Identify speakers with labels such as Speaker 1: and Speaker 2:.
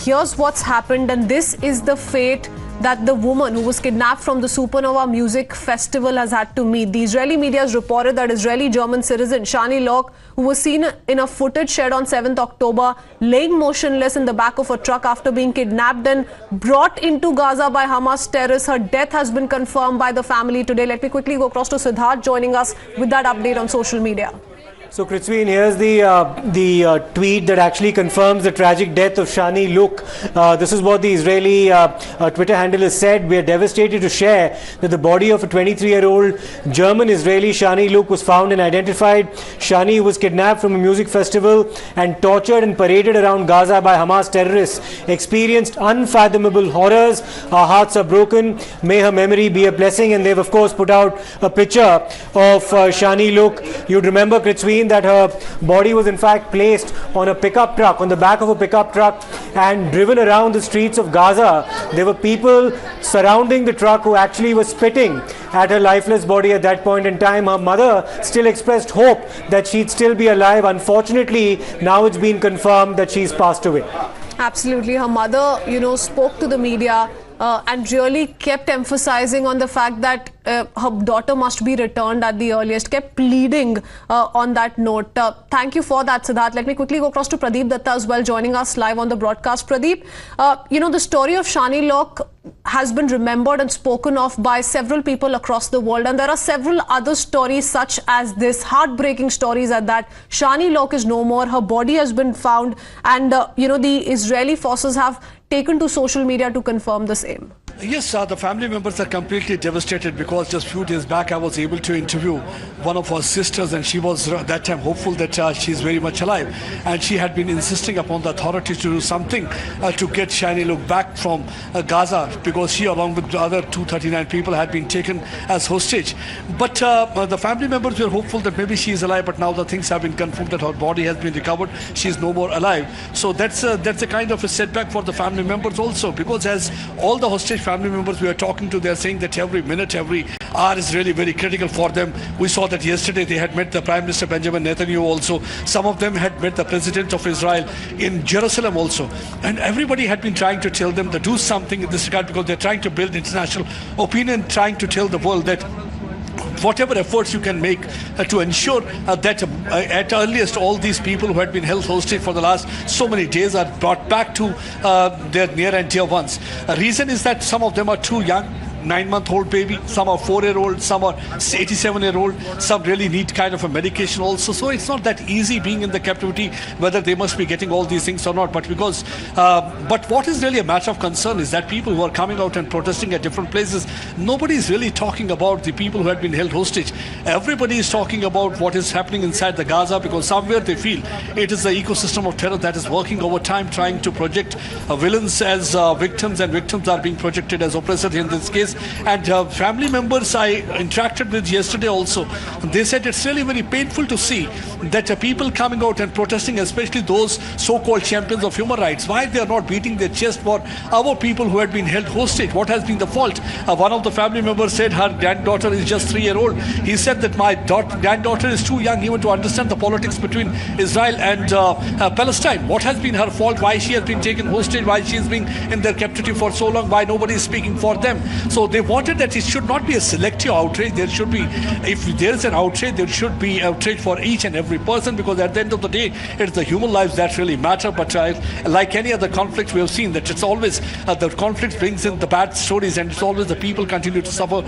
Speaker 1: here's what's happened, and this is the fate that the woman who was kidnapped from the Supernova Music Festival has had to meet. The Israeli media has reported that Israeli-German citizen Shani Louk, who was seen in a footage shared on 7th October, laying motionless in the back of a truck after being kidnapped and brought into Gaza by Hamas terrorists. Her death has been confirmed by the family today. Let me quickly go across to Siddharth, joining us with that update on social media.
Speaker 2: So, Kritzween, here's the tweet that actually confirms the tragic death of Shani Louk. This is what the Israeli Twitter handle has said. We are devastated to share that the body of a 23-year-old German-Israeli Shani Louk was found and identified. Shani was kidnapped from a music festival and tortured and paraded around Gaza by Hamas terrorists. Experienced unfathomable horrors. Our hearts are broken. May her memory be a blessing. And they've, of course, put out a picture of Shani Louk. You'd remember, Kritzween, that her body was in fact placed on a pickup truck, on the back of a pickup truck, and driven around the streets of Gaza. There were people surrounding the truck who actually were spitting at her lifeless body at that point in time. Her mother still expressed hope that she'd still be alive. Unfortunately, now it's been confirmed that she's passed away.
Speaker 1: Absolutely. Her mother, spoke to the media and really kept emphasizing on the fact that her daughter must be returned at the earliest, kept pleading on that note. Thank you for that, Siddharth. Let me quickly go across to Pradeep Datta as well, joining us live on the broadcast. Pradeep, the story of Shani Louk has been remembered and spoken of by several people across the world, and there are several other stories such as this, heartbreaking stories at that. Shani Louk is no more, her body has been found, and the Israeli forces have taken to social media to confirm the same.
Speaker 3: Yes, the family members are completely devastated because just a few days back I was able to interview one of her sisters, and she was at that time hopeful that she's very much alive, and she had been insisting upon the authorities to do something to get Shani Louk back from Gaza, because she, along with the other 239 people, had been taken as hostage. But the family members were hopeful that maybe she is alive, but now the things have been confirmed that her body has been recovered. She is no more alive. So that's a kind of a setback for the family members also, because as all the hostage family members we are talking to, they are saying that every minute, every hour is really very critical for them. We saw that yesterday they had met the Prime Minister Benjamin Netanyahu also. Some of them had met the President of Israel in Jerusalem also. And everybody had been trying to tell them to do something in this regard, because they're trying to build international opinion, trying to tell the world that whatever efforts you can make to ensure that at earliest all these people who had been held hostage for the last so many days are brought back to their near and dear ones. The reason is that some of them are too young. 9-month-old baby, some are 4-year-old, some are 87-year-old, some really need kind of a medication also. So it's not that easy being in the captivity, whether they must be getting all these things or not. But what is really a matter of concern is that people who are coming out and protesting at different places, nobody is really talking about the people who had been held hostage. Everybody is talking about what is happening inside the Gaza, because somewhere they feel it is the ecosystem of terror that is working over time, trying to project villains as victims, and victims are being projected as oppressors in this case. And family members I interacted with yesterday also, they said it's really very painful to see that people coming out and protesting, especially those so-called champions of human rights, why they are not beating their chest for our people who had been held hostage. What has been the fault? One of the family members said her granddaughter is just 3-year-old. He said that my granddaughter is too young even to understand the politics between Israel and Palestine. What has been her fault? Why she has been taken hostage? Why she has been in their captivity for so long? Why nobody is speaking for them? So they wanted that it should not be a selective outrage. There should be, if there is an outrage, there should be outrage for each and every person, because at the end of the day, it's the human lives that really matter. But like any other conflict, we have seen that it's always the conflict brings in the bad stories, and it's always the people continue to suffer.